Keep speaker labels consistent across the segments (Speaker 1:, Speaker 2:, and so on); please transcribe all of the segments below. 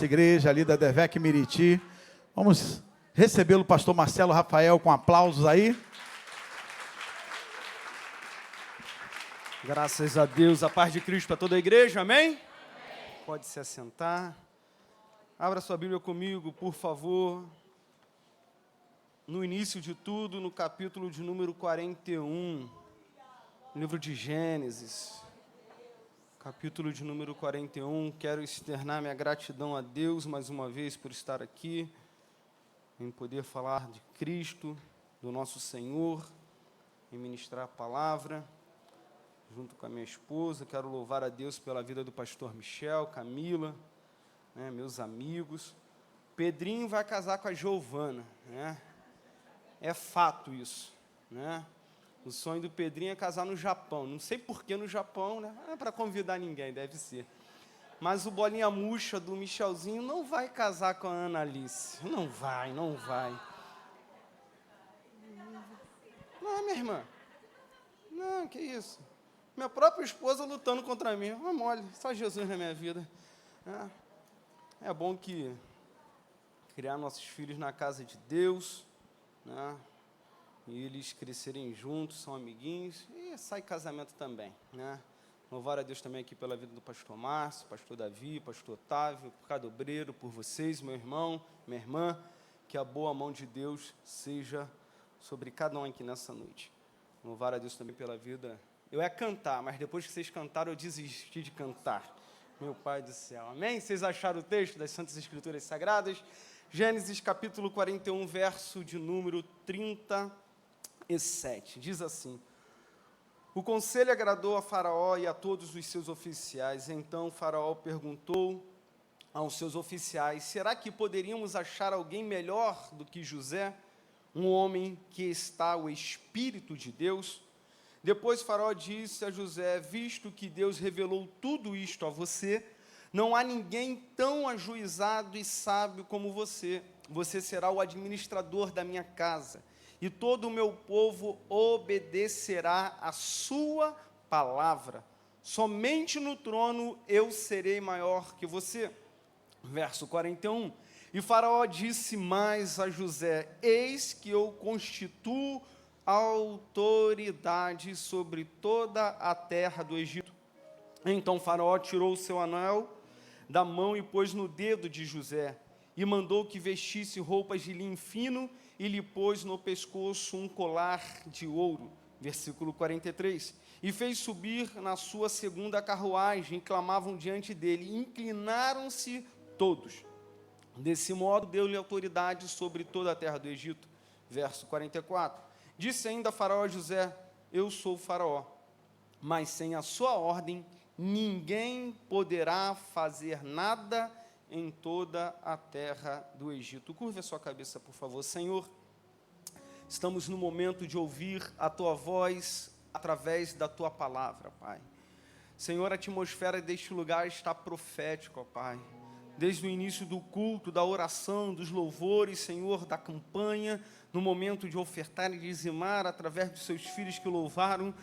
Speaker 1: Igreja ali da Devec Miriti. Vamos recebê-lo, pastor Marcelo Rafael, com aplausos aí.
Speaker 2: Graças a Deus, a paz de Cristo para toda a igreja, amém? Pode se assentar. Abra sua Bíblia comigo, por favor. No início de tudo, no capítulo de número 41, livro de Gênesis. Capítulo de número 41, quero externar minha gratidão a Deus mais uma vez por estar aqui, em poder falar de Cristo, do nosso Senhor, em ministrar a palavra, junto com a minha esposa. Quero louvar a Deus pela vida do pastor Michel, Camila, meus amigos. Pedrinho vai casar com a Giovana, é fato isso, O sonho do Pedrinho é casar no Japão. Não sei por que no Japão, Não é para convidar ninguém, deve ser. Mas o bolinha murcha do Michelzinho não vai casar com a Ana Alice. Não vai. Não, minha irmã. Não, que isso. Minha própria esposa lutando contra mim. Não mole, só Jesus na minha vida. É bom que criar nossos filhos na casa de Deus, e eles crescerem juntos, são amiguinhos, e sai casamento também, Louvar a Deus também aqui pela vida do pastor Márcio, pastor Davi, pastor Otávio, por cada obreiro, por vocês, meu irmão, minha irmã, que a boa mão de Deus seja sobre cada um aqui nessa noite. Louvar a Deus também pela vida. Eu ia cantar, mas depois que vocês cantaram, eu desisti de cantar. Meu Pai do céu, amém? Vocês acharam o texto das Santas Escrituras Sagradas? Gênesis capítulo 41, verso de número 37, diz assim: o conselho agradou a Faraó e a todos os seus oficiais. Então Faraó perguntou aos seus oficiais: será que poderíamos achar alguém melhor do que José, um homem que está o Espírito de Deus? Depois Faraó disse a José: visto que Deus revelou tudo isto a você, não há ninguém tão ajuizado e sábio como você. Você será o administrador da minha casa, e todo o meu povo obedecerá a sua palavra. Somente no trono eu serei maior que você. Verso 41. E Faraó disse mais a José: eis que eu constituo autoridade sobre toda a terra do Egito. Então Faraó tirou o seu anel da mão e pôs no dedo de José, e mandou que vestisse roupas de linho fino, e lhe pôs no pescoço um colar de ouro. Versículo 43. E fez subir na sua segunda carruagem, e clamavam diante dele, inclinaram-se todos. Desse modo deu-lhe autoridade sobre toda a terra do Egito. Verso 44. Disse ainda Faraó a José: eu sou Faraó, mas sem a sua ordem ninguém poderá fazer nada em toda a terra do Egito. Curva a sua cabeça, por favor. Senhor, estamos no momento de ouvir a Tua voz através da Tua palavra, Pai. Senhor, a atmosfera deste lugar está profética, ó Pai. Desde o início do culto, da oração, dos louvores, Senhor, da campanha, no momento de ofertar e dizimar, através dos seus filhos que louvaram,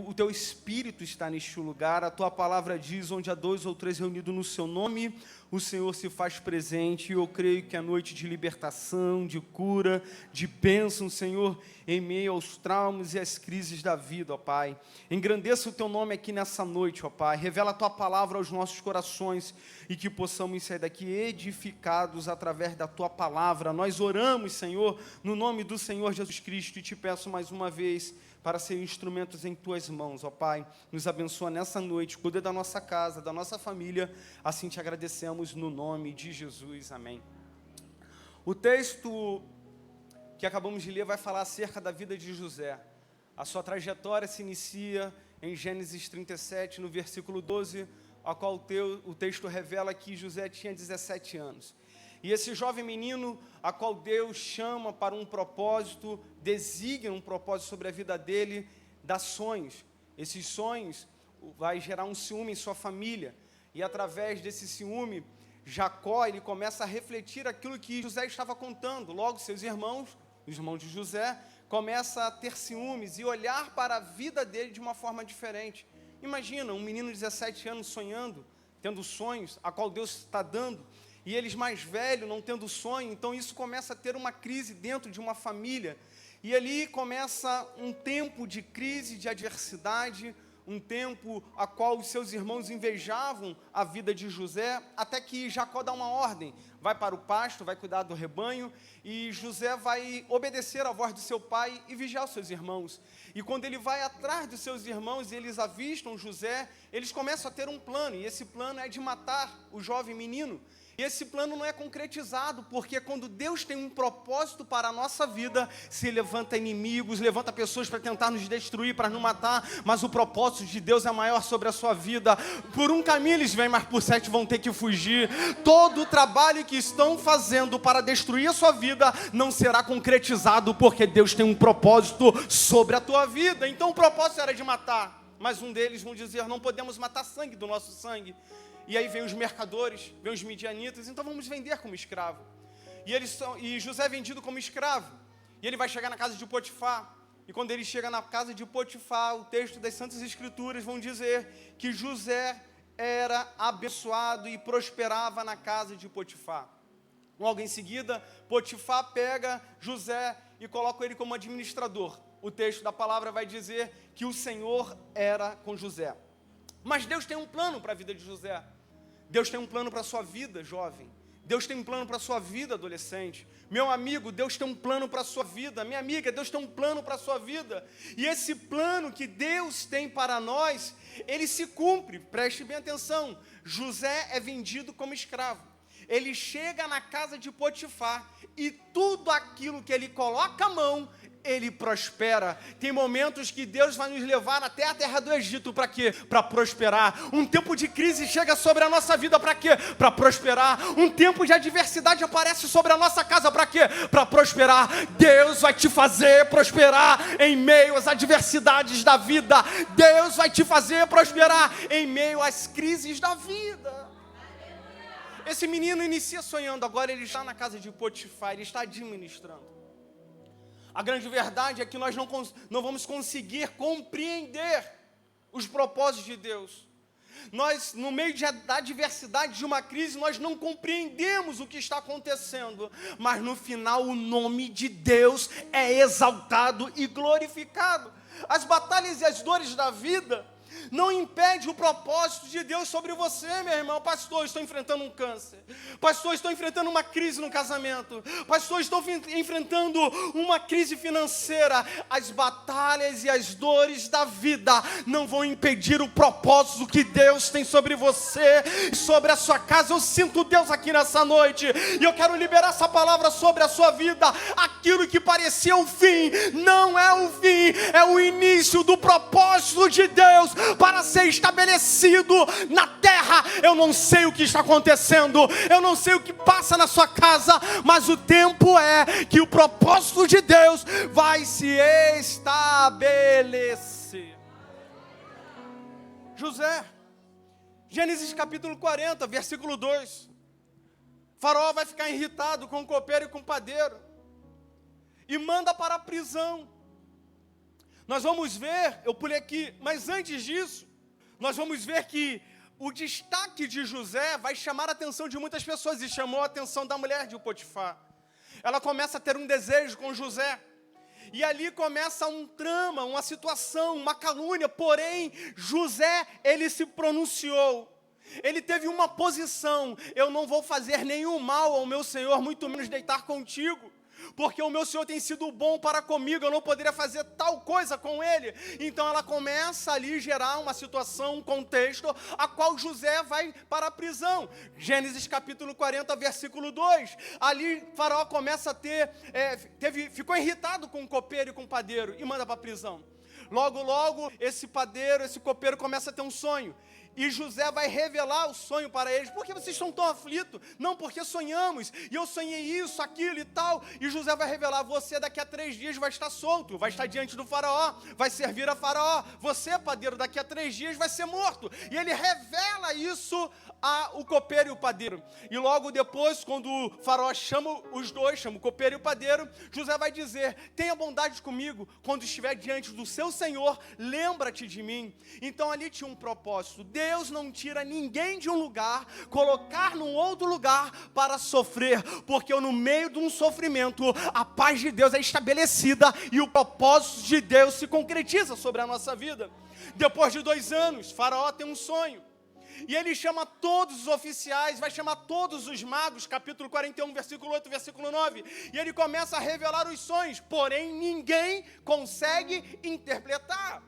Speaker 2: o Teu Espírito está neste lugar. A Tua palavra diz: onde há 2 ou 3 reunidos no Seu nome, o Senhor se faz presente. E eu creio que a noite de libertação, de cura, de bênção, Senhor, em meio aos traumas e às crises da vida, ó Pai. Engrandeça o Teu nome aqui nessa noite, ó Pai. Revela a Tua palavra aos nossos corações e que possamos sair daqui edificados através da Tua palavra. Nós oramos, Senhor, no nome do Senhor Jesus Cristo, e te peço mais uma vez para ser instrumentos em Tuas mãos, ó Pai. Nos abençoa nessa noite, cuida da nossa casa, da nossa família, assim te agradecemos no nome de Jesus, amém. O texto que acabamos de ler vai falar acerca da vida de José. A sua trajetória se inicia em Gênesis 37, no versículo 12, a qual o texto revela que José tinha 17 anos. E esse jovem menino, a qual Deus chama para um propósito, designa um propósito sobre a vida dele, dá sonhos. Esses sonhos vai gerar um ciúme em sua família. E através desse ciúme, Jacó, ele começa a refletir aquilo que José estava contando. Logo, seus irmãos, os irmãos de José, começam a ter ciúmes e olhar para a vida dele de uma forma diferente. Imagina, um menino de 17 anos sonhando, tendo sonhos, a qual Deus está dando. e eles mais velhos, não tendo sonho, então isso começa a ter uma crise dentro de uma família, e ali começa um tempo de crise, de adversidade, um tempo a qual os seus irmãos invejavam a vida de José, até que Jacó dá uma ordem, vai para o pasto, vai cuidar do rebanho, e José vai obedecer à voz do seu pai e vigiar os seus irmãos. E quando ele vai atrás dos seus irmãos e eles avistam José, eles começam a ter um plano, e esse plano é de matar o jovem menino. E esse plano não é concretizado, porque quando Deus tem um propósito para a nossa vida, se levanta inimigos, levanta pessoas para tentar nos destruir, para nos matar, mas o propósito de Deus é maior sobre a sua vida. Por um caminho eles vêm, mas por 7 vão ter que fugir. Todo o trabalho que estão fazendo para destruir a sua vida não será concretizado, porque Deus tem um propósito sobre a tua vida. Então o propósito era de matar, mas um deles vão dizer, não podemos matar sangue do nosso sangue. E aí vem os mercadores, vem os midianitas, então vamos vender como escravo. E José é vendido como escravo. E ele vai chegar na casa de Potifar. E quando ele chega na casa de Potifar, o texto das Santas Escrituras vão dizer que José era abençoado e prosperava na casa de Potifar. Logo em seguida, Potifar pega José e coloca ele como administrador. O texto da palavra vai dizer que o Senhor era com José. Mas Deus tem um plano para a vida de José. Deus tem um plano para a sua vida, jovem. Deus tem um plano para a sua vida, adolescente. Meu amigo, Deus tem um plano para a sua vida. Minha amiga, Deus tem um plano para a sua vida. E esse plano que Deus tem para nós, ele se cumpre. Preste bem atenção. José é vendido como escravo. Ele chega na casa de Potifar e tudo aquilo que ele coloca a mão, ele prospera. Tem momentos que Deus vai nos levar até a terra do Egito, para quê? Para prosperar. Um tempo de crise chega sobre a nossa vida, para quê? Para prosperar. Um tempo de adversidade aparece sobre a nossa casa, para quê? Para prosperar. Deus vai te fazer prosperar em meio às adversidades da vida. Deus vai te fazer prosperar em meio às crises da vida. Esse menino inicia sonhando, agora ele está na casa de Potifar, ele está administrando. A grande verdade é que nós não vamos conseguir compreender os propósitos de Deus. Nós, no meio da adversidade de uma crise, nós não compreendemos o que está acontecendo. Mas no final o nome de Deus é exaltado e glorificado. As batalhas e as dores da vida não impede o propósito de Deus sobre você, meu irmão. Pastor, estou enfrentando um câncer. Pastor, estou enfrentando uma crise no casamento. Pastor, estou enfrentando uma crise financeira. As batalhas e as dores da vida não vão impedir o propósito que Deus tem sobre você e sobre a sua casa. Eu sinto Deus aqui nessa noite e eu quero liberar essa palavra sobre a sua vida. Aquilo que parecia o fim, não é o fim, é o início do propósito de Deus para ser estabelecido na terra. Eu não sei o que está acontecendo, eu não sei o que passa na sua casa, mas o tempo é que o propósito de Deus vai se estabelecer. José, Gênesis capítulo 40, versículo 2. Faraó vai ficar irritado com o copeiro e com o padeiro e manda para a prisão. Nós vamos ver, eu pulei aqui, mas antes disso, nós vamos ver que o destaque de José vai chamar a atenção de muitas pessoas, e chamou a atenção da mulher de Potifar. Ela começa a ter um desejo com José, e ali começa um trama, uma situação, uma calúnia, porém, José, ele se pronunciou. Ele teve uma posição: eu não vou fazer nenhum mal ao meu Senhor, muito menos deitar contigo. Porque o meu Senhor tem sido bom para comigo, eu não poderia fazer tal coisa com ele. Então ela começa ali a gerar uma situação, um contexto, a qual José vai para a prisão. Gênesis capítulo 40, versículo 2. Ali Faraó começa a ficou irritado com o copeiro e com o padeiro e manda para a prisão. Logo, esse padeiro, esse copeiro começa a ter um sonho. E José vai revelar o sonho para eles. Por que vocês estão tão aflitos? Não, porque sonhamos. E eu sonhei isso, aquilo e tal. E José vai revelar: você daqui a 3 dias vai estar solto. Vai estar diante do faraó. Vai servir a faraó. Você, padeiro, daqui a 3 dias vai ser morto. E ele revela isso ao copeiro e o padeiro. E logo depois, quando o faraó chama os dois, chama o copeiro e o padeiro, José vai dizer: tenha bondade comigo. Quando estiver diante do seu Senhor, lembra-te de mim. Então ali tinha um propósito. Deus Deus não tira ninguém de um lugar, colocar num outro lugar para sofrer, porque no meio de um sofrimento, a paz de Deus é estabelecida e o propósito de Deus se concretiza sobre a nossa vida. Depois de 2 anos, Faraó tem um sonho. E ele chama todos os oficiais, vai chamar todos os magos, capítulo 41, versículo 8, versículo 9. E ele começa a revelar os sonhos, porém ninguém consegue interpretar.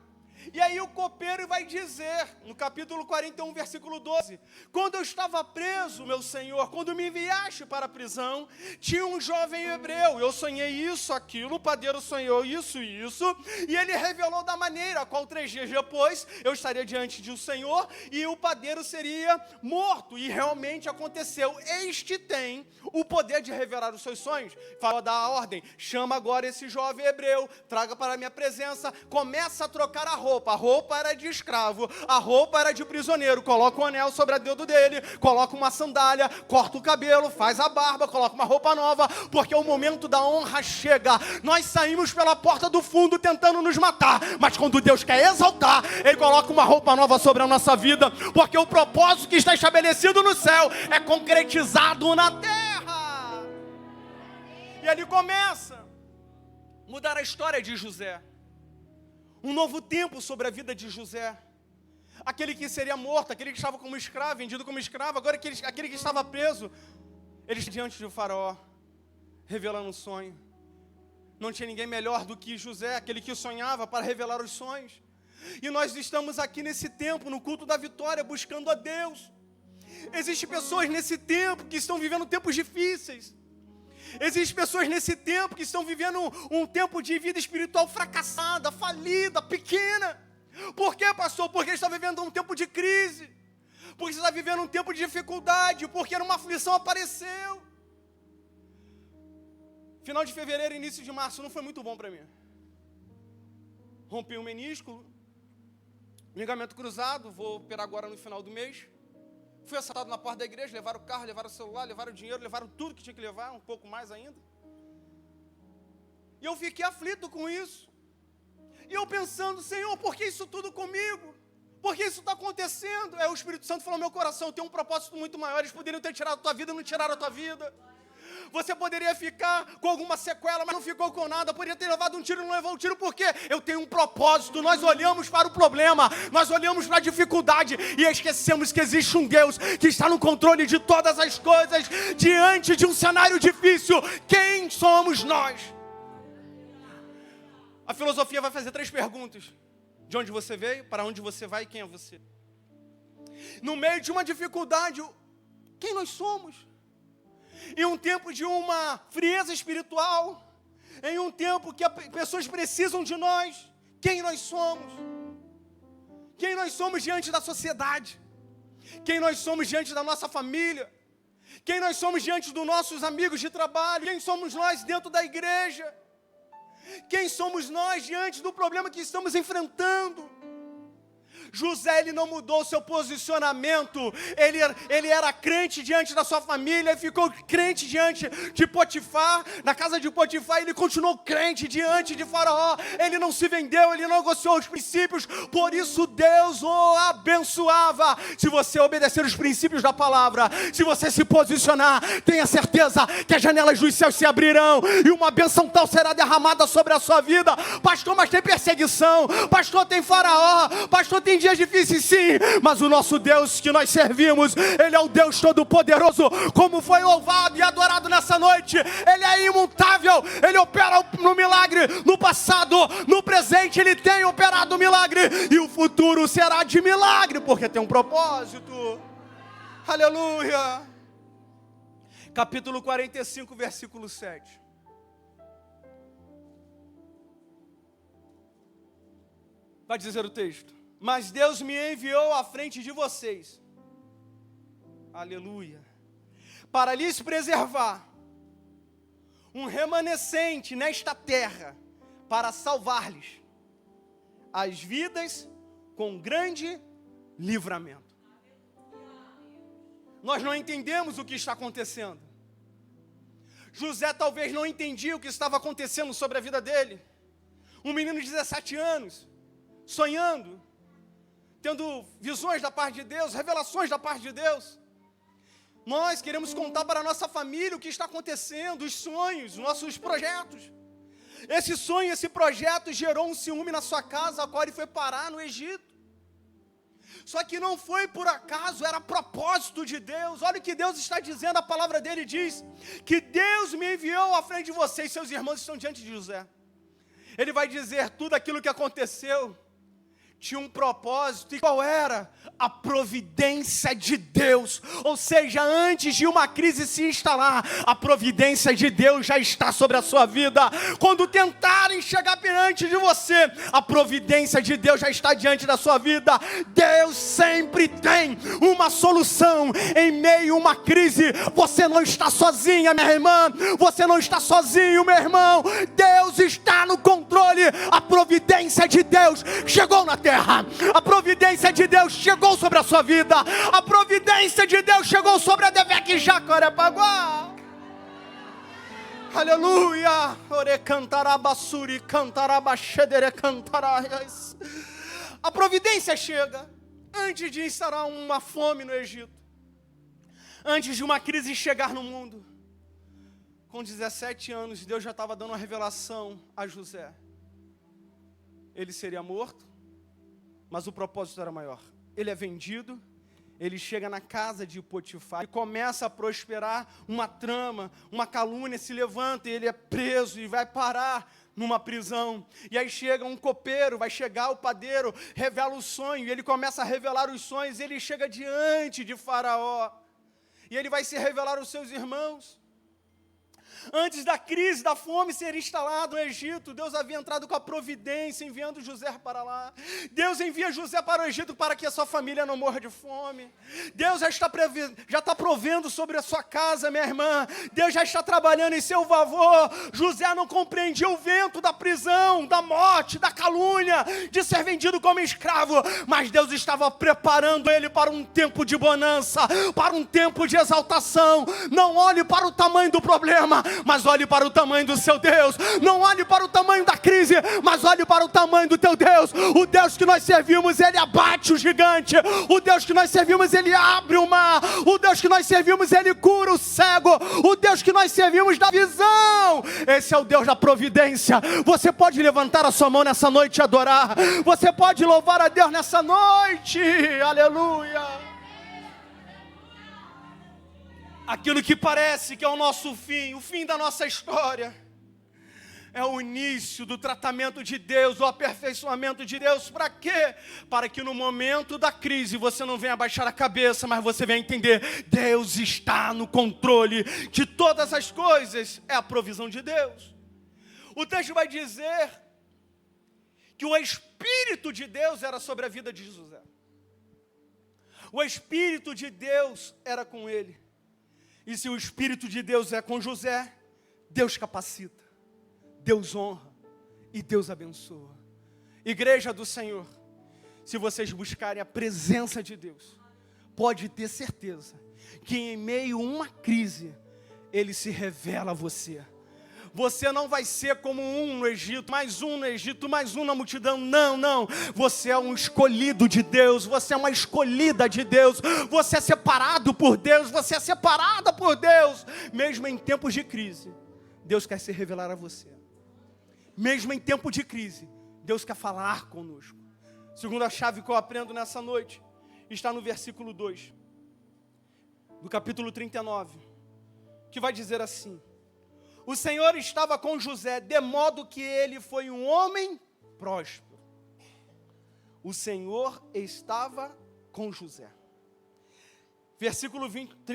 Speaker 2: E aí o copeiro vai dizer, no capítulo 41, versículo 12, quando eu estava preso, meu Senhor, quando me enviaste para a prisão, tinha um jovem hebreu, eu sonhei isso, aquilo, o padeiro sonhou isso e isso, e ele revelou da maneira a qual 3 dias depois eu estaria diante de um Senhor e o padeiro seria morto, e realmente aconteceu. Este tem o poder de revelar os seus sonhos. Fala da ordem, chama agora esse jovem hebreu, traga para a minha presença, começa a trocar a roupa era de escravo, a roupa era de prisioneiro, coloca um anel sobre a dedo dele, coloca uma sandália, corta o cabelo, faz a barba, coloca uma roupa nova, porque o momento da honra chega. Nós saímos pela porta do fundo tentando nos matar, mas quando Deus quer exaltar, Ele coloca uma roupa nova sobre a nossa vida, porque o propósito que está estabelecido no céu é concretizado na terra. E Ele começa a mudar a história de José. Um novo tempo sobre a vida de José. Aquele que seria morto, aquele que estava como escravo, vendido como escravo, agora aquele que estava preso, ele diante de Faraó, revelando um sonho. Não tinha ninguém melhor do que José, aquele que sonhava para revelar os sonhos. E nós estamos aqui nesse tempo, no culto da vitória, buscando a Deus. Existem pessoas nesse tempo que estão vivendo tempos difíceis. Existem pessoas nesse tempo que estão vivendo um tempo de vida espiritual fracassada, falida, pequena. Por quê, pastor? Porque está vivendo um tempo de crise. Porque está vivendo um tempo de dificuldade. Porque uma aflição apareceu. Final de fevereiro, início de março, não foi muito bom para mim. Rompi um menisco, ligamento cruzado, vou operar agora no final do mês. Fui assaltado na porta da igreja, levaram o carro, levaram o celular, levaram o dinheiro, levaram tudo que tinha que levar, um pouco mais ainda. E eu fiquei aflito com isso. E eu pensando, Senhor, por que isso tudo comigo? Por que isso está acontecendo? O Espírito Santo falou no meu coração, tem um propósito muito maior, eles poderiam ter tirado a tua vida e não tiraram a tua vida. Você poderia ficar com alguma sequela, mas não ficou com nada. Poderia ter levado um tiro e não levou um tiro, por quê? Eu tenho um propósito. Nós olhamos para o problema, nós olhamos para a dificuldade e esquecemos que existe um Deus que está no controle de todas as coisas. Diante de um cenário difícil, quem somos nós? A filosofia vai fazer 3 perguntas. De onde você veio, para onde você vai e quem é você? No meio de uma dificuldade, quem nós somos? Em um tempo de uma frieza espiritual, em um tempo que as pessoas precisam de nós, quem nós somos? Quem nós somos diante da sociedade? Quem nós somos diante da nossa família? Quem nós somos diante dos nossos amigos de trabalho? Quem somos nós dentro da igreja? Quem somos nós diante do problema que estamos enfrentando? José, ele não mudou seu posicionamento, ele era crente diante da sua família, ele ficou crente diante de Potifar, na casa de Potifar, ele continuou crente diante de Faraó, ele não se vendeu, ele não negociou os princípios, por isso Deus o abençoava. Se você obedecer os princípios da palavra, se você se posicionar, tenha certeza que as janelas dos céus se abrirão, e uma bênção tal será derramada sobre a sua vida. Pastor, mas tem perseguição, pastor, tem Faraó, pastor, tem dias difíceis, sim, mas o nosso Deus que nós servimos, Ele é o Deus Todo-Poderoso, como foi louvado e adorado nessa noite. Ele é imutável, Ele opera no milagre, no passado, no presente, Ele tem operado o milagre, e o futuro será de milagre, porque tem um propósito. Aleluia. Capítulo 45, versículo 7. Vai dizer o texto: mas Deus me enviou à frente de vocês, aleluia, para lhes preservar um remanescente nesta terra, para salvar-lhes as vidas com grande livramento. Nós não entendemos o que está acontecendo. José talvez não entendia o que estava acontecendo sobre a vida dele. Um menino de 17 anos, sonhando, tendo visões da parte de Deus, revelações da parte de Deus. Nós queremos contar para a nossa família o que está acontecendo, os sonhos, os nossos projetos. Esse sonho, esse projeto gerou um ciúme na sua casa, a qual ele foi parar no Egito. Só que não foi por acaso, era propósito de Deus. Olha o que Deus está dizendo, a palavra dele diz que Deus me enviou à frente de vocês, seus irmãos estão diante de José. Ele vai dizer tudo aquilo que aconteceu tinha um propósito, e qual era? A providência de Deus. Ou seja, antes de uma crise se instalar, a providência de Deus já está sobre a sua vida. Quando tentarem chegar perante de você, a providência de Deus já está diante da sua vida. Deus sempre tem uma solução em meio a uma crise. Você não está sozinha, minha irmã, você não está sozinho, meu irmão. Deus está no controle. A providência de Deus chegou na terra. A providência de Deus chegou sobre a sua vida. A providência de Deus chegou sobre a Devec Jacarepaguá. Aleluia. Ore cantarabassuri cantarabachedere cantaraias. A providência chega antes de instalar uma fome no Egito, antes de uma crise chegar no mundo. Com 17 anos, Deus já estava dando uma revelação a José. Ele seria morto, mas o propósito era maior. Ele é vendido, ele chega na casa de Potifar e começa a prosperar uma trama, uma calúnia se levanta e ele é preso e vai parar numa prisão. E aí chega um copeiro, vai chegar o padeiro, revela o sonho, e ele começa a revelar os sonhos, e ele chega diante de Faraó, e ele vai se revelar aos seus irmãos. Antes da crise, da fome ser instalada no Egito, Deus havia entrado com a providência, enviando José para lá. Deus envia José para o Egito para que a sua família não morra de fome. Deus já está provendo sobre a sua casa, minha irmã. Deus já está trabalhando em seu favor. José não compreendia o vento da prisão, da morte, da calúnia, de ser vendido como escravo. Mas Deus estava preparando ele para um tempo de bonança, para um tempo de exaltação. Não olhe para o tamanho do problema, mas olhe para o tamanho do seu Deus. Não olhe para o tamanho da crise, mas olhe para o tamanho do teu Deus. O Deus que nós servimos, ele abate o gigante. O Deus que nós servimos, ele abre o mar. O Deus que nós servimos, ele cura o cego. O Deus que nós servimos dá visão. Esse é o Deus da providência. Você pode levantar a sua mão nessa noite e adorar. Você pode louvar a Deus nessa noite. Aleluia. Aquilo que parece que é o nosso fim, o fim da nossa história, é o início do tratamento de Deus, o aperfeiçoamento de Deus. Para quê? Para que no momento da crise você não venha abaixar a cabeça, mas você venha entender: Deus está no controle de todas as coisas. É a provisão de Deus. O texto vai dizer que o Espírito de Deus era sobre a vida de José. O Espírito de Deus era com ele. E se o Espírito de Deus é com José, Deus capacita, Deus honra e Deus abençoa. Igreja do Senhor, se vocês buscarem a presença de Deus, pode ter certeza que em meio a uma crise, Ele se revela a você. Você não vai ser como um no Egito, mais um no Egito, mais um na multidão. Não, não. Você é um escolhido de Deus. Você é uma escolhida de Deus. Você é separado por Deus. Você é separada por Deus. Mesmo em tempos de crise, Deus quer se revelar a você. Mesmo em tempo de crise, Deus quer falar conosco. Segunda chave que eu aprendo nessa noite está no versículo 2 do capítulo 39, que vai dizer assim: o Senhor estava com José, de modo que ele foi um homem próspero. O Senhor estava com José.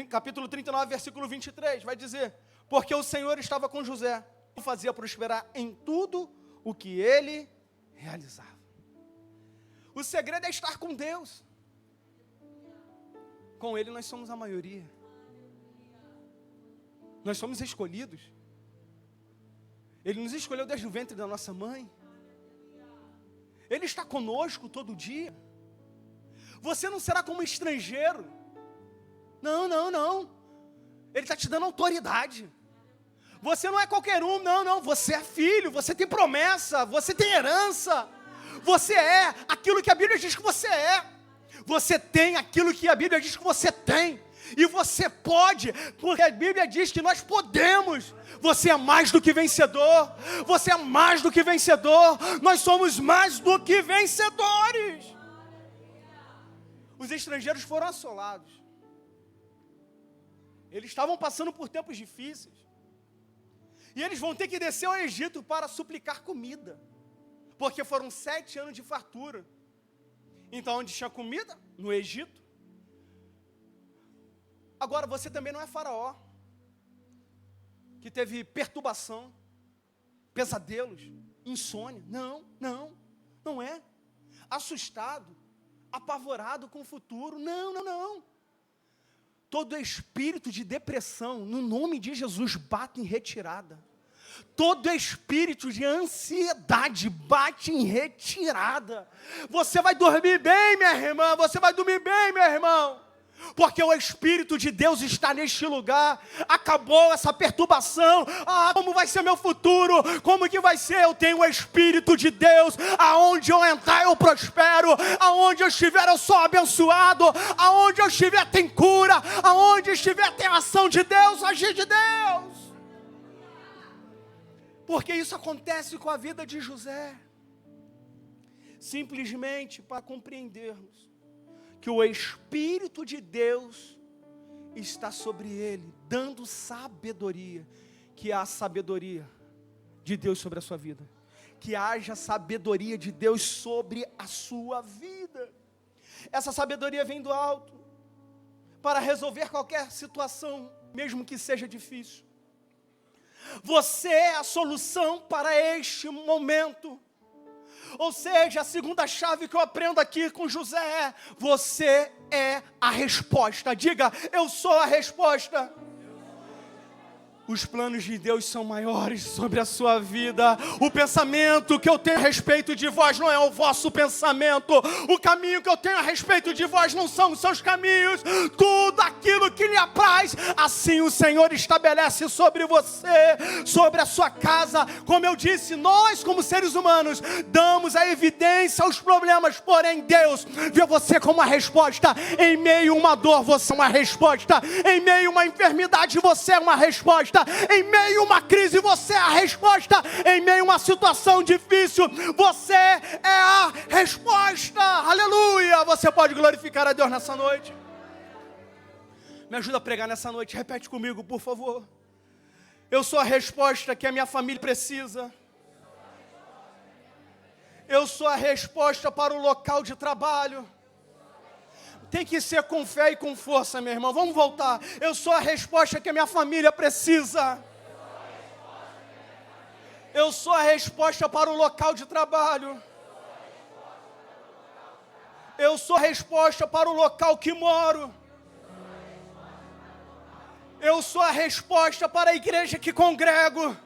Speaker 2: Capítulo 39, versículo 23, vai dizer: porque o Senhor estava com José, o fazia prosperar em tudo o que ele realizava. O segredo é estar com Deus. Com Ele nós somos a maioria. Nós somos escolhidos. Ele nos escolheu desde o ventre da nossa mãe. Ele está conosco todo dia. Você não será como um estrangeiro. Não, não, não. Ele está te dando autoridade. Você não é qualquer um, não, não. Você é filho, você tem promessa, você tem herança. Você é aquilo que a Bíblia diz que você é. Você tem aquilo que a Bíblia diz que você tem. E você pode, porque a Bíblia diz que nós podemos. Você é mais do que vencedor. Você é mais do que vencedor. Nós somos mais do que vencedores. Os estrangeiros foram assolados. Eles estavam passando por tempos difíceis. E eles vão ter que descer ao Egito para suplicar comida. Porque foram 7 anos de fartura. Então, onde tinha comida? No Egito. Agora, você também não é Faraó, que teve perturbação, pesadelos, insônia. Não é. Assustado, apavorado com o futuro. Não. Todo espírito de depressão, no nome de Jesus, bate em retirada. Todo espírito de ansiedade bate em retirada. Você vai dormir bem, minha irmã. Você vai dormir bem, meu irmão. Porque o Espírito de Deus está neste lugar. Acabou essa perturbação. Como vai ser meu futuro? Como que vai ser? Eu tenho o Espírito de Deus. Aonde eu entrar eu prospero. Aonde eu estiver eu sou abençoado. Aonde eu estiver tem cura. Aonde estiver tem ação de Deus, agir de Deus. Porque isso acontece com a vida de José. Simplesmente para compreendermos que o Espírito de Deus está sobre ele, dando sabedoria, que há sabedoria de Deus sobre a sua vida, que haja sabedoria de Deus sobre a sua vida. Essa sabedoria vem do alto, para resolver qualquer situação, mesmo que seja difícil. Você é a solução para este momento. Ou seja, a segunda chave que eu aprendo aqui com José é: você é a resposta. Diga, eu sou a resposta. Os planos de Deus são maiores sobre a sua vida. O pensamento que eu tenho a respeito de vós não é o vosso pensamento. O caminho que eu tenho a respeito de vós não são os seus caminhos. Tudo aquilo que lhe apraz, assim o Senhor estabelece sobre você, sobre a sua casa. Como eu disse, nós como seres humanos damos a evidência aos problemas, porém Deus vê você como uma resposta. Em meio a uma dor, você é uma resposta. Em meio a uma enfermidade, você é uma resposta. Em meio a uma crise, você é a resposta. Em meio a uma situação difícil, você é a resposta. Aleluia! Você pode glorificar a Deus nessa noite? Me ajuda a pregar nessa noite. Repete comigo, por favor. Eu sou a resposta que a minha família precisa. Eu sou a resposta para o local de trabalho. Tem que ser com fé e com força, meu irmão. Vamos voltar. Eu sou a resposta que a minha família precisa. Eu sou a resposta para o local de trabalho. Eu sou a resposta para o local que moro. Eu sou a resposta para a igreja que congrego.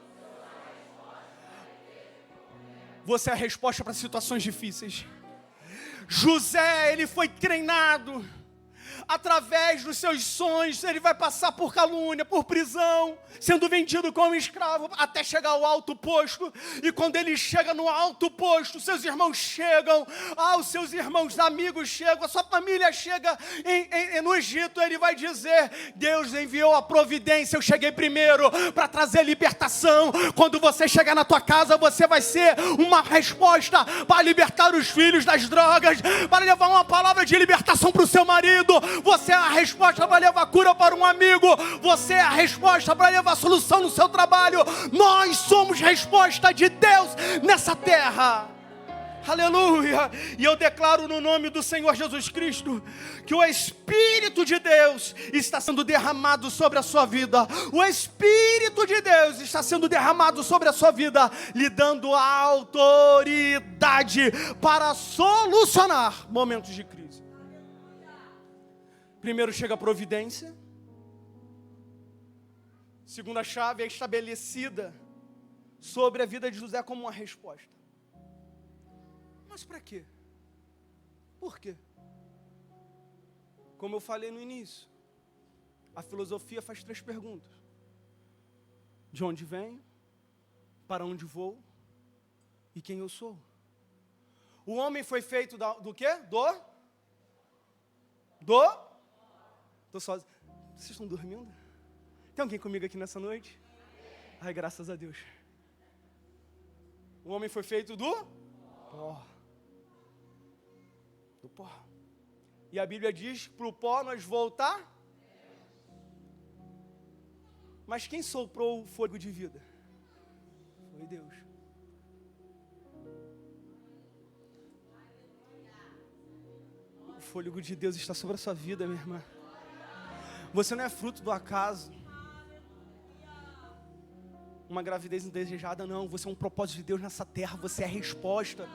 Speaker 2: Você é a resposta para situações difíceis. José, ele foi treinado. Através dos seus sonhos, ele vai passar por calúnia, por prisão, sendo vendido como escravo, até chegar ao alto posto. E quando ele chega no alto posto, seus irmãos chegam, os seus irmãos amigos chegam, a sua família chega no Egito. Ele vai dizer: Deus enviou a providência, eu cheguei primeiro para trazer libertação. Quando você chegar na tua casa, você vai ser uma resposta para libertar os filhos das drogas, para levar uma palavra de libertação para o seu marido. Você é a resposta para levar cura para um amigo. Você é a resposta para levar solução no seu trabalho. Nós somos resposta de Deus nessa terra. Aleluia. E eu declaro no nome do Senhor Jesus Cristo que o Espírito de Deus está sendo derramado sobre a sua vida. O Espírito de Deus está sendo derramado sobre a sua vida, lhe dando autoridade para solucionar momentos de crise. Primeiro chega a providência. Segunda chave é estabelecida sobre a vida de José como uma resposta. Mas para quê? Por quê? Como eu falei no início, a filosofia faz 3 perguntas: de onde venho, para onde vou e quem eu sou. O homem foi feito do quê? Estou sozinho. Vocês estão dormindo? Tem alguém comigo aqui nessa noite? Ai, graças a Deus. O homem foi feito do pó. Do pó. E a Bíblia diz que para o pó nós voltar. Mas quem soprou o fôlego de vida? Foi Deus. O fôlego de Deus está sobre a sua vida, minha irmã. Você não é fruto do acaso. Uma gravidez indesejada, não. Você é um propósito de Deus nessa terra. Você é a resposta.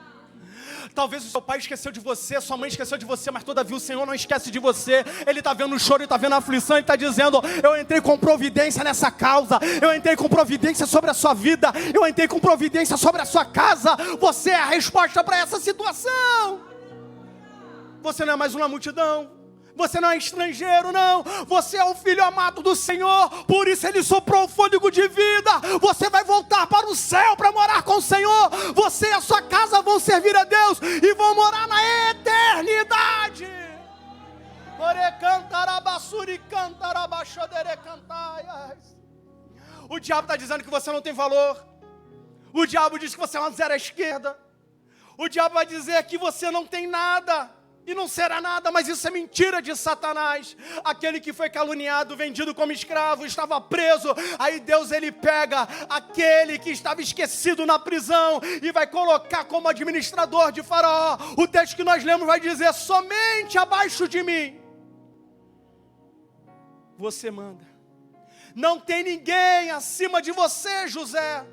Speaker 2: Talvez o seu pai esqueceu de você, sua mãe esqueceu de você, mas todavia o Senhor não esquece de você. Ele está vendo o choro, Ele está vendo a aflição, Ele está dizendo: eu entrei com providência nessa causa, eu entrei com providência sobre a sua vida, eu entrei com providência sobre a sua casa. Você é a resposta para essa situação. Você não é mais uma multidão. Você não é estrangeiro, não. Você é o filho amado do Senhor. Por isso Ele soprou o fôlego de vida. Você vai voltar para o céu para morar com o Senhor. Você e a sua casa vão servir a Deus e vão morar na eternidade. O diabo está dizendo que você não tem valor. O diabo diz que você é uma zero à esquerda. O diabo vai dizer que você não tem nada e não será nada, mas isso é mentira de Satanás. Aquele que foi caluniado, vendido como escravo, estava preso. Aí Deus, Ele pega aquele que estava esquecido na prisão e vai colocar como administrador de Faraó. O texto que nós lemos vai dizer: somente abaixo de mim você manda. Não tem ninguém acima de você, José.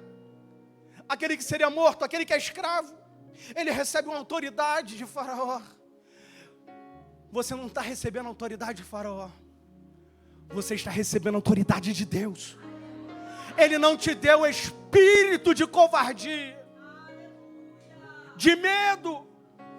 Speaker 2: Aquele que seria morto, aquele que é escravo, ele recebe uma autoridade de Faraó. Você não está recebendo a autoridade de Faraó. Você está recebendo a autoridade de Deus. Ele não te deu espírito de covardia, de medo.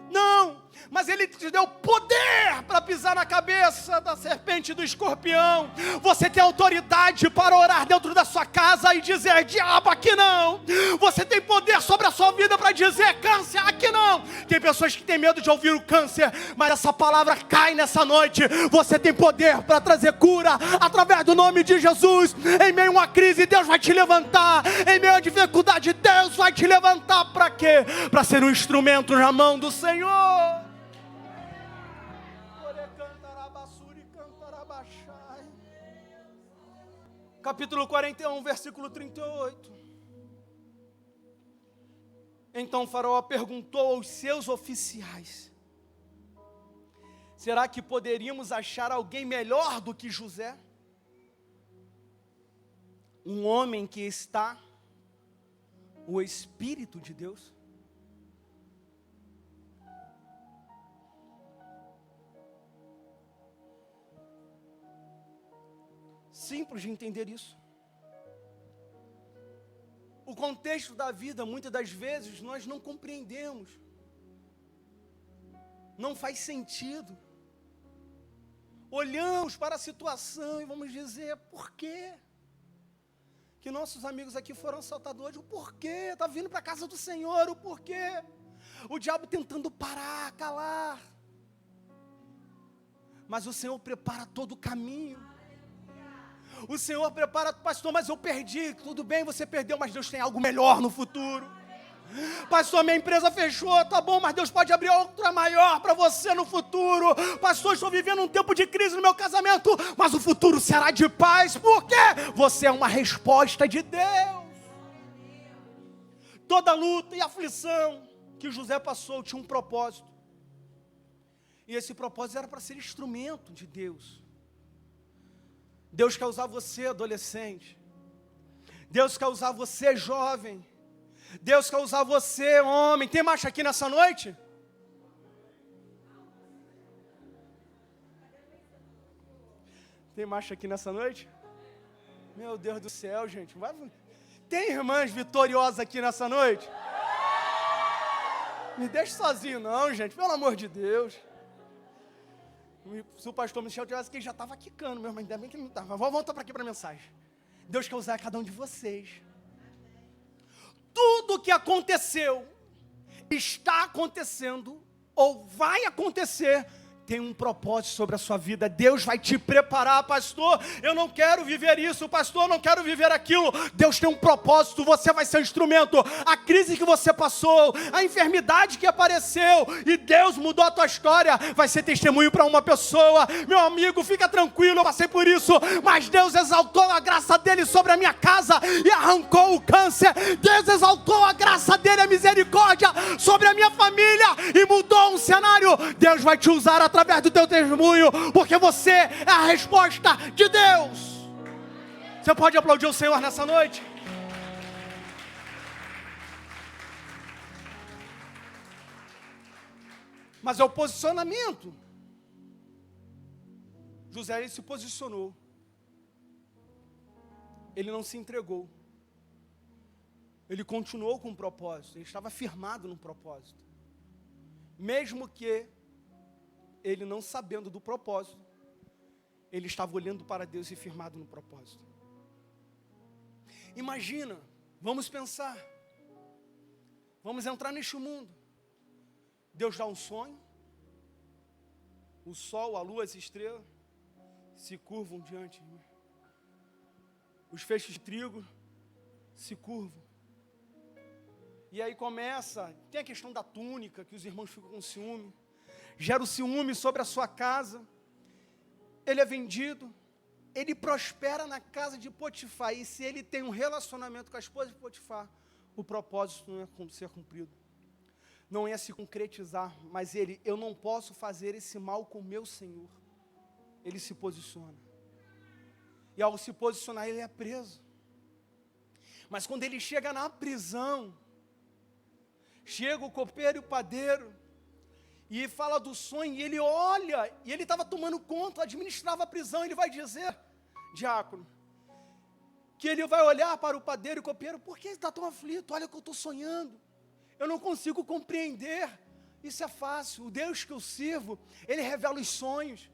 Speaker 2: Não, mas Ele te deu poder para pisar na cabeça da serpente e do escorpião. Você tem autoridade para orar dentro da sua casa e dizer: diabo, aqui não. Você tem poder sobre a sua vida para dizer: câncer, aqui não. Tem pessoas que têm medo de ouvir o câncer, mas essa palavra cai nessa noite. Você tem poder para trazer cura através do nome de Jesus. Em meio a uma crise, Deus vai te levantar. Em meio a dificuldade, Deus vai te levantar. Para quê? Para ser um instrumento na mão do Senhor. Capítulo 41, versículo 38. Então Faraó perguntou aos seus oficiais: será que poderíamos achar alguém melhor do que José? Um homem que está o Espírito de Deus? Simples de entender isso. O contexto da vida, muitas das vezes, nós não compreendemos. Não faz sentido. Olhamos para a situação e vamos dizer: por quê? Que nossos amigos aqui foram assaltadores, o porquê? Está vindo para a casa do Senhor, o porquê? O diabo tentando parar, calar. Mas o Senhor prepara todo o caminho. O Senhor prepara: pastor, mas eu perdi. Tudo bem, você perdeu, mas Deus tem algo melhor no futuro. Pastor, minha empresa fechou, tá bom, mas Deus pode abrir outra maior para você no futuro. Pastor, estou vivendo um tempo de crise no meu casamento, mas o futuro será de paz. Por quê? Você é uma resposta de Deus. Toda luta e aflição que José passou tinha um propósito. E esse propósito era para ser instrumento de Deus. Deus quer usar você, adolescente. Deus quer usar você, jovem. Deus quer usar você, homem. Tem macho aqui nessa noite? Tem macho aqui nessa noite? Meu Deus do céu, gente. Tem irmãs vitoriosas aqui nessa noite? Me deixe sozinho não, gente. Pelo amor de Deus. Se o pastor Michel tivesse aqui, ele já estava quicando mesmo, ainda bem que ele não estava. Vamos voltar para aqui para a mensagem. Deus quer usar cada um de vocês. Tudo que aconteceu, está acontecendo, ou vai acontecer, tem um propósito sobre a sua vida. Deus vai te preparar, pastor. Eu não quero viver isso, pastor, eu não quero viver aquilo. Deus tem um propósito, você vai ser um instrumento. A crise que você passou, a enfermidade que apareceu, e Deus mudou a tua história, vai ser testemunho para uma pessoa. Meu amigo, fica tranquilo, eu passei por isso, mas Deus exaltou a graça dele sobre a minha casa e arrancou o câncer. Deus exaltou a graça dele, a misericórdia sobre a minha família e mudou um cenário. Deus vai te usar através do teu testemunho, porque você é a resposta de Deus. Você pode aplaudir o Senhor nessa noite? Mas é o posicionamento. José, ele se posicionou. Ele não se entregou. Ele continuou com um propósito. Ele estava firmado no propósito. Mesmo que ele não sabendo do propósito, ele estava olhando para Deus e firmado no propósito. Imagina, vamos pensar. Vamos entrar neste mundo. Deus dá um sonho. O sol, a lua, as estrelas se curvam diante de mim. Os feixes de trigo se curvam. E aí começa, tem a questão da túnica, que os irmãos ficam com ciúme. Gera o ciúme sobre a sua casa. Ele é vendido. Ele prospera na casa de Potifar. E se ele tem um relacionamento com a esposa de Potifar, o propósito não é ser cumprido. Não é se concretizar, mas eu não posso fazer esse mal com o meu Senhor. Ele se posiciona. E ao se posicionar, ele é preso. Mas quando ele chega na prisão, chega o copeiro e o padeiro, e fala do sonho, e ele olha, e ele estava tomando conta, administrava a prisão, ele vai dizer, diácono, que ele vai olhar para o padeiro e o copeiro, por que ele está tão aflito? Olha o que eu estou sonhando, eu não consigo compreender. Isso é fácil, o Deus que eu sirvo, ele revela os sonhos,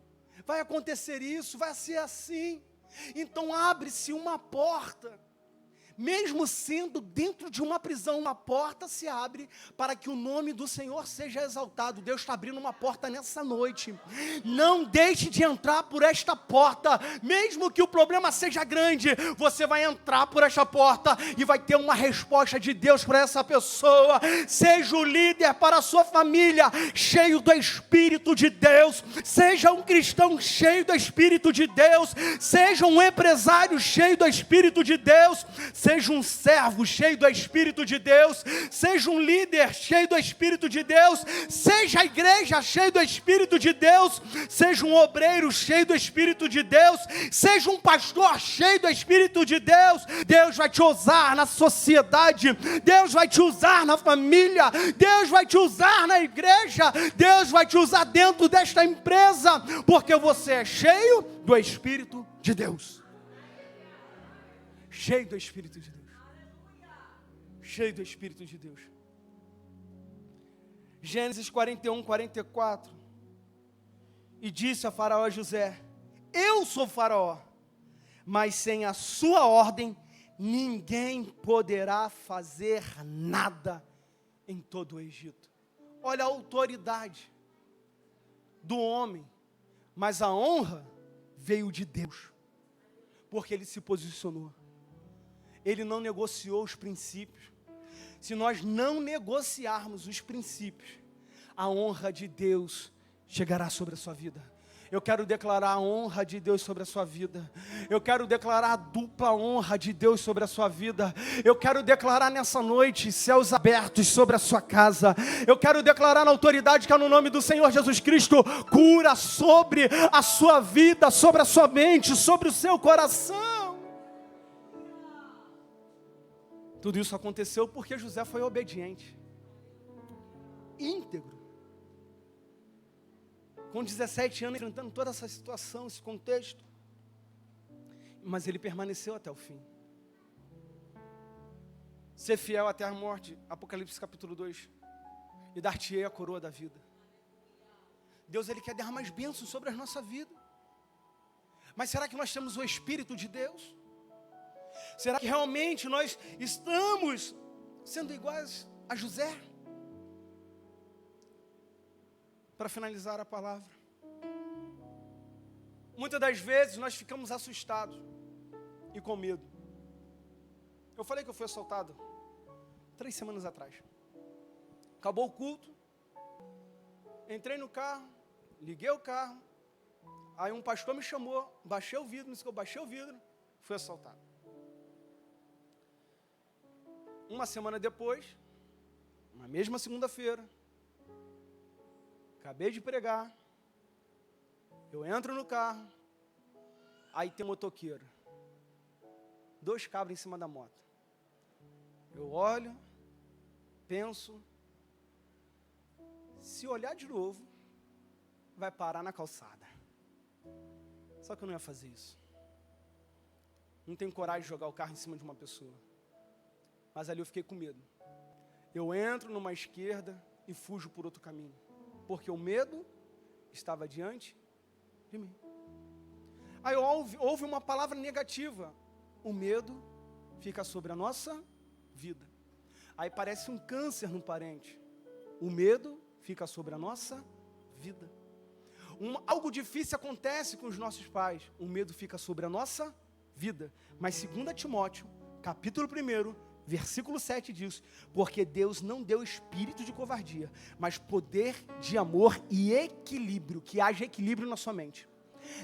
Speaker 2: vai acontecer isso, vai ser assim. Então abre-se uma porta, mesmo sendo dentro de uma prisão, uma porta se abre para que o nome do Senhor seja exaltado. Deus está abrindo uma porta nessa noite. Não deixe de entrar por esta porta, mesmo que o problema seja grande, você vai entrar por esta porta e vai ter uma resposta de Deus para essa pessoa. Seja o líder para a sua família, cheio do Espírito de Deus. Seja um cristão cheio do Espírito de Deus. Seja um empresário cheio do Espírito de Deus. Seja um servo cheio do Espírito de Deus, seja um líder cheio do Espírito de Deus, seja a igreja cheia do Espírito de Deus, seja um obreiro cheio do Espírito de Deus, seja um pastor cheio do Espírito de Deus. Deus vai te usar na sociedade, Deus vai te usar na família, Deus vai te usar na igreja, Deus vai te usar dentro desta empresa, porque você é cheio do Espírito de Deus. Cheio do Espírito de Deus. Cheio do Espírito de Deus. Gênesis 41, 44. E disse a Faraó José: eu sou Faraó, mas sem a sua ordem, ninguém poderá fazer nada em todo o Egito. Olha a autoridade do homem, mas a honra veio de Deus, porque ele se posicionou. Ele não negociou os princípios. Se nós não negociarmos os princípios, a honra de Deus chegará sobre a sua vida. Eu quero declarar a honra de Deus sobre a sua vida. Eu quero declarar a dupla honra de Deus sobre a sua vida. Eu quero declarar nessa noite céus abertos sobre a sua casa. Eu quero declarar na autoridade que é no nome do Senhor Jesus Cristo, cura sobre a sua vida, sobre a sua mente, sobre o seu coração. Tudo isso aconteceu porque José foi obediente, íntegro. Com 17 anos, enfrentando toda essa situação, esse contexto. Mas ele permaneceu até o fim. Ser fiel até a morte, Apocalipse capítulo 2. E dar-te-ei a coroa da vida. Deus, Ele quer derramar mais bênçãos sobre a nossa vida. Mas será que nós temos o Espírito de Deus? Será que realmente nós estamos sendo iguais a José? Para finalizar a palavra, muitas das vezes nós ficamos assustados e com medo. Eu falei que eu fui assaltado 3 semanas atrás. Acabou o culto, entrei no carro, liguei o carro, aí um pastor me chamou, baixei o vidro, disse que eu baixei o vidro, fui assaltado. Uma semana depois, na mesma segunda-feira, acabei de pregar, eu entro no carro, aí tem um motoqueiro, 2 cabras em cima da moto. Eu olho, penso, se olhar de novo, vai parar na calçada. Só que eu não ia fazer isso. Não tenho coragem de jogar o carro em cima de uma pessoa. Mas ali eu fiquei com medo. Eu entro numa esquerda e fujo por outro caminho. Porque o medo estava diante de mim. Aí houve uma palavra negativa. O medo fica sobre a nossa vida. Aí parece um câncer no parente. O medo fica sobre a nossa vida. Algo difícil acontece com os nossos pais. O medo fica sobre a nossa vida. Mas 2 Timóteo, capítulo 1, versículo 7 diz: porque Deus não deu espírito de covardia, mas poder de amor e equilíbrio, que haja equilíbrio na sua mente.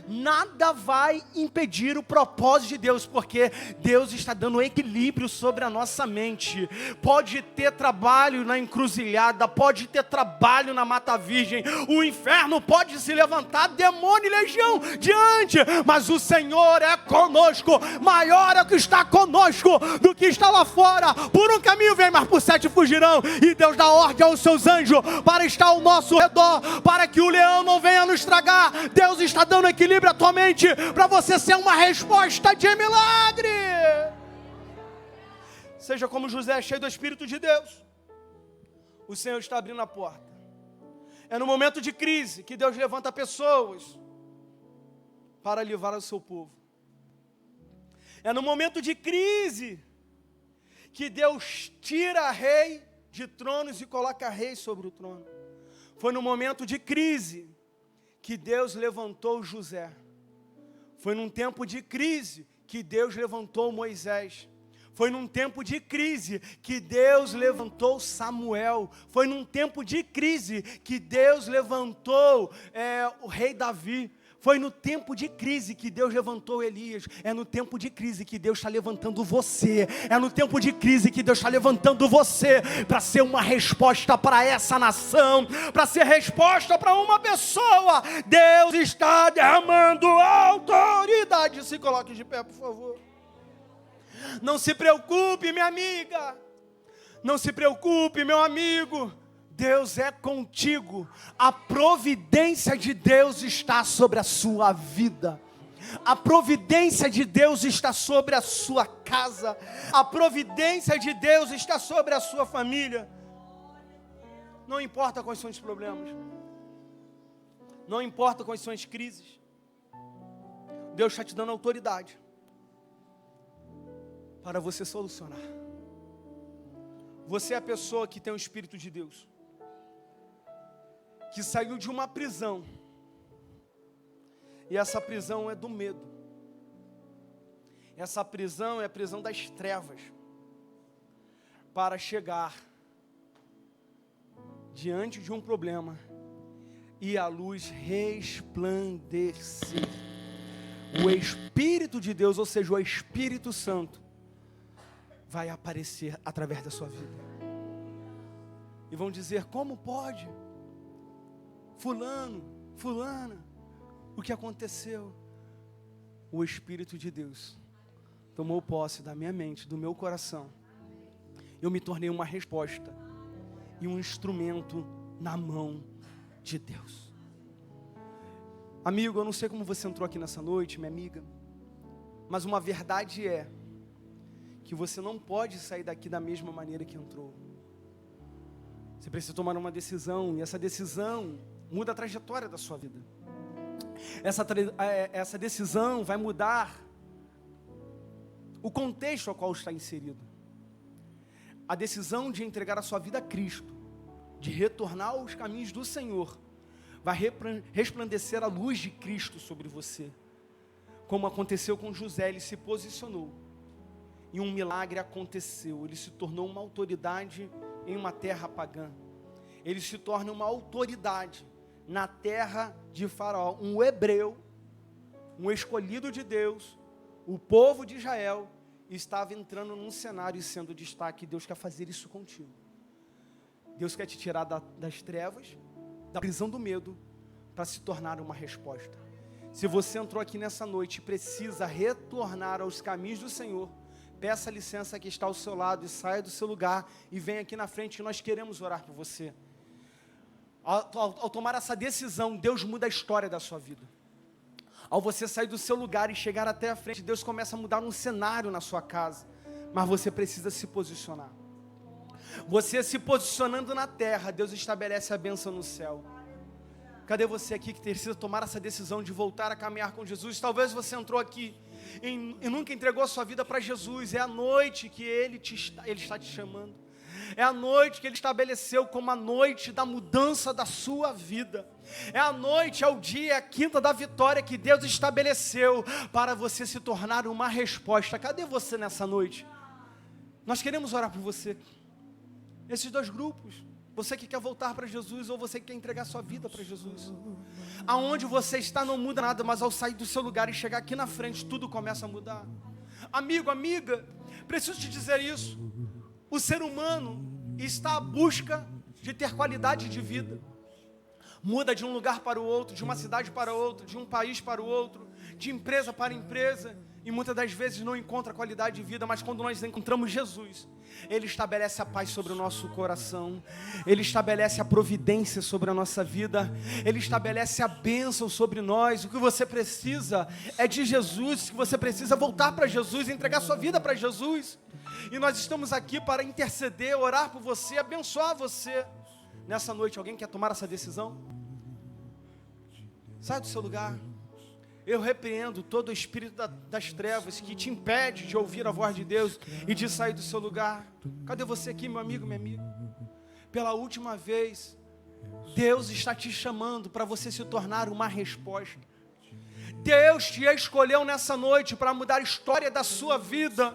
Speaker 2: Nada vai impedir o propósito de Deus, porque Deus está dando equilíbrio sobre a nossa mente. Pode ter trabalho na encruzilhada, pode ter trabalho na mata virgem, o inferno pode se levantar, demônio e legião diante, mas o Senhor é conosco. Maior é o que está conosco do que está lá fora. Por um caminho vem, mas por 7 fugirão. E Deus dá ordem aos seus anjos para estar ao nosso redor, para que o leão não venha nos tragar. Deus está dando equilíbrio à tua mente, para você ser uma resposta de milagre. Seja como José, cheio do Espírito de Deus. O Senhor está abrindo a porta. É no momento de crise que Deus levanta pessoas para livrar o seu povo. É no momento de crise que Deus tira rei de tronos e coloca rei sobre o trono. Foi no momento de crise que Deus levantou José. Foi num tempo de crise que Deus levantou Moisés. Foi num tempo de crise que Deus levantou Samuel. Foi num tempo de crise que Deus levantou o rei Davi. Foi no tempo de crise que Deus levantou Elias. É no tempo de crise que Deus está levantando você. É no tempo de crise que Deus está levantando você para ser uma resposta para essa nação, para ser resposta para uma pessoa. Deus está derramando autoridade. Se coloque de pé, por favor. Não se preocupe, minha amiga. Não se preocupe, meu amigo. Deus é contigo. A providência de Deus está sobre a sua vida. A providência de Deus está sobre a sua casa. A providência de Deus está sobre a sua família. Não importa quais são os problemas. Não importa quais são as crises. Deus está te dando autoridade para você solucionar. Você é a pessoa que tem o Espírito de Deus, que saiu de uma prisão, e essa prisão é do medo. Essa prisão é a prisão das trevas, para chegar diante de um problema e a luz resplandecer. O Espírito de Deus, ou seja, o Espírito Santo, vai aparecer através da sua vida. E vão dizer: como pode? Fulano, fulana, o que aconteceu? O Espírito de Deus tomou posse da minha mente, do meu coração. Eu me tornei uma resposta e um instrumento na mão de Deus. Amigo, eu não sei como você entrou aqui nessa noite, minha amiga, mas uma verdade é que você não pode sair daqui da mesma maneira que entrou. Você precisa tomar uma decisão, e essa decisão muda a trajetória da sua vida. Essa decisão vai mudar o contexto ao qual está inserido. A decisão de entregar a sua vida a Cristo, de retornar aos caminhos do Senhor, vai resplandecer a luz de Cristo sobre você. como aconteceu com José, ele se posicionou. E um milagre aconteceu. Ele se tornou uma autoridade em uma terra pagã. Ele se torna uma autoridade na terra de Faraó. Um hebreu, um escolhido de Deus, o povo de Israel, estava entrando num cenário e sendo destaque. Deus quer fazer isso contigo. Deus quer te tirar das trevas, da prisão do medo, para se tornar uma resposta. Se você entrou aqui nessa noite e precisa retornar aos caminhos do Senhor, peça licença que está ao seu lado e saia do seu lugar e venha aqui na frente, que nós queremos orar por você. Ao tomar essa decisão, Deus muda a história da sua vida. Ao você sair do seu lugar e chegar até a frente, Deus começa a mudar um cenário na sua casa. Mas você precisa se posicionar. Você se posicionando na terra, Deus estabelece a bênção no céu. Cadê você aqui que precisa tomar essa decisão de voltar a caminhar com Jesus? Talvez você entrou aqui e nunca entregou a sua vida para Jesus. É a noite que Ele está te chamando. É a noite que Ele estabeleceu como a noite da mudança da sua vida. É a noite, é o dia, é a quinta da vitória que Deus estabeleceu para você se tornar uma resposta. Cadê você nessa noite? Nós queremos orar por você. Esses dois grupos. Você que quer voltar para Jesus ou você que quer entregar sua vida para Jesus. Aonde você está não muda nada, mas ao sair do seu lugar e chegar aqui na frente, tudo começa a mudar. Amigo, amiga, preciso te dizer isso. O ser humano está à busca de ter qualidade de vida. Muda de um lugar para o outro, de uma cidade para outra, de um país para o outro, de empresa para empresa, e muitas das vezes não encontra qualidade de vida, mas quando nós encontramos Jesus, Ele estabelece a paz sobre o nosso coração, Ele estabelece a providência sobre a nossa vida, Ele estabelece a bênção sobre nós. O que você precisa é de Jesus, que você precisa voltar para Jesus, entregar sua vida para Jesus, e nós estamos aqui para interceder, orar por você, abençoar você. Nessa noite, alguém quer tomar essa decisão? Sai do seu lugar. Eu repreendo todo o espírito das trevas que te impede de ouvir a voz de Deus e de sair do seu lugar. Cadê você aqui, meu amigo, minha amiga? Pela última vez, Deus está te chamando para você se tornar uma resposta. Deus te escolheu nessa noite para mudar a história da sua vida.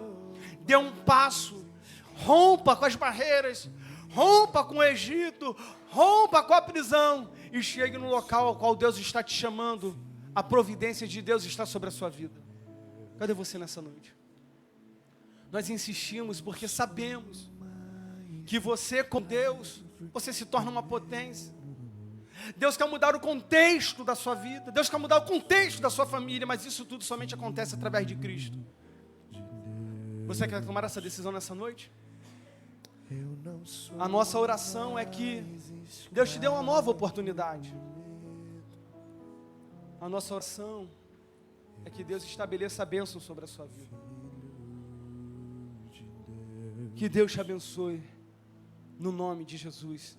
Speaker 2: Dê um passo, rompa com as barreiras, rompa com o Egito, rompa com a prisão e chegue no local ao qual Deus está te chamando. A providência de Deus está sobre a sua vida. Cadê você nessa noite? Nós insistimos porque sabemos que você com Deus, você se torna uma potência. Deus quer mudar o contexto da sua vida, Deus quer mudar o contexto da sua família, mas isso tudo somente acontece através de Cristo. Você quer tomar essa decisão nessa noite? A nossa oração é que Deus te dê uma nova oportunidade. A nossa oração é que Deus estabeleça a bênção sobre a sua vida. Que Deus te abençoe, no nome de Jesus.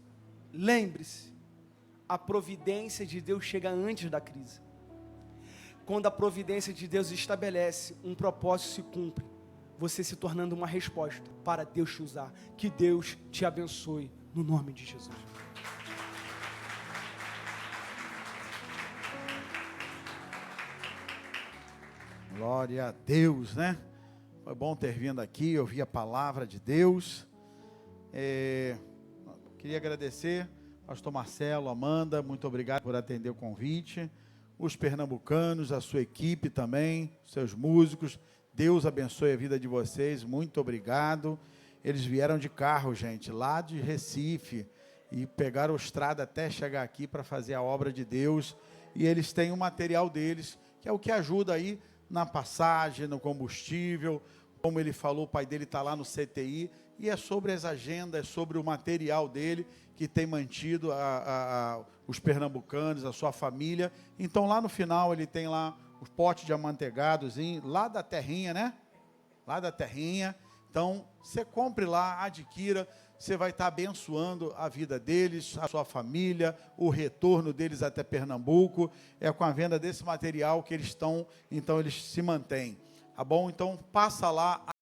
Speaker 2: Lembre-se, a providência de Deus chega antes da crise. Quando a providência de Deus estabelece, um propósito se cumpre, você se tornando uma resposta para Deus te usar. Que Deus te abençoe, no nome de Jesus.
Speaker 1: Glória a Deus, né? Foi bom ter vindo aqui, ouvir a palavra de Deus. Queria agradecer, pastor Marcelo, Amanda, muito obrigado por atender o convite. Os pernambucanos, a sua equipe também, seus músicos, Deus abençoe a vida de vocês, muito obrigado. Eles vieram de carro, gente, lá de Recife, e pegaram a estrada até chegar aqui para fazer a obra de Deus. E eles têm o material deles, que é o que ajuda aí na passagem, no combustível. Como ele falou, o pai dele está lá no CTI, e é sobre as agendas, sobre o material dele, que tem mantido os pernambucanos, a sua família. Então lá no final ele tem lá os potes de amanteigadozinho, lá da terrinha, né? Lá da terrinha. Então, você compre lá, adquira, você vai estar abençoando a vida deles, a sua família, o retorno deles até Pernambuco. É com a venda desse material que eles estão, então eles se mantêm. Tá bom? Então, passa lá.